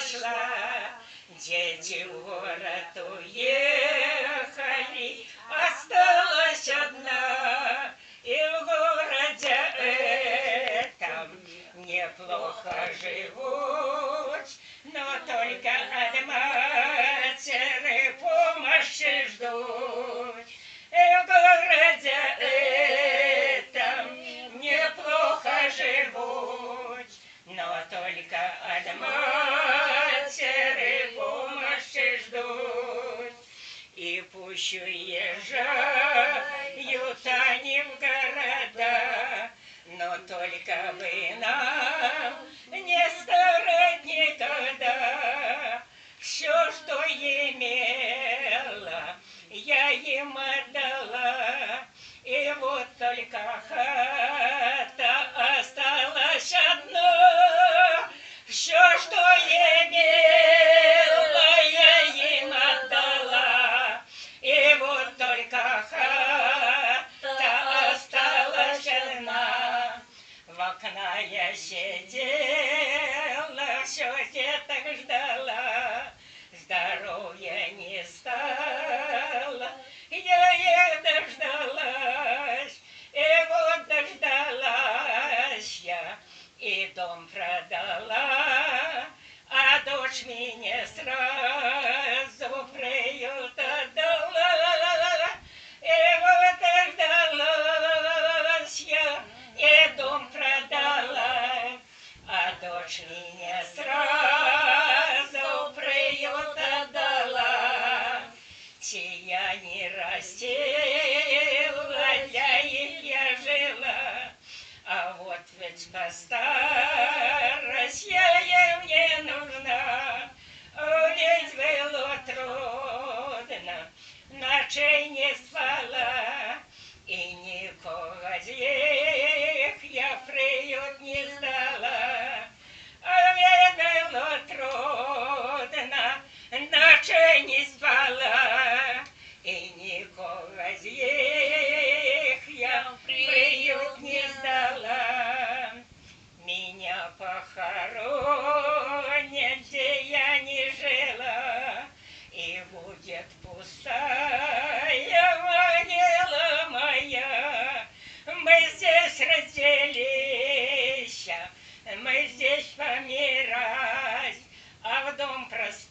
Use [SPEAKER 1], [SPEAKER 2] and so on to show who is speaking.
[SPEAKER 1] пошла, дети в город уехали, осталась одна, и в городе этом неплохо живут, но только от матери помощи ждут. И в городе этом неплохо живут, но только от матери помощи ждут. И пусть уезжают они в города, но только бы нам не старать никогда. Все, что имела, я им отдала, и вот только хата осталась одна. Все, что имела, я им отдала, и вот только хата осталась одна. В окна я сидела, все деток ждала, здоровья не стало, я их дождалась, и вот дождалась я, и дом продала, а дочь меня сразу в приют отдала, и вот дождалась я, и дом продала, а дочь меня сразу в приют отдала. Сия не растила, для их я жила, а вот ведь по старости я мне нужна. Ведь было трудно, ночей не спала, и никого из них я в приют не сдала. Ведь было трудно, ночей не спала, и никого из них я в приют не сдала. Меня похоронят, где я не жила, и будет пустая могила моя. Мы здесь родились, мы здесь помирать, а в дом просыпать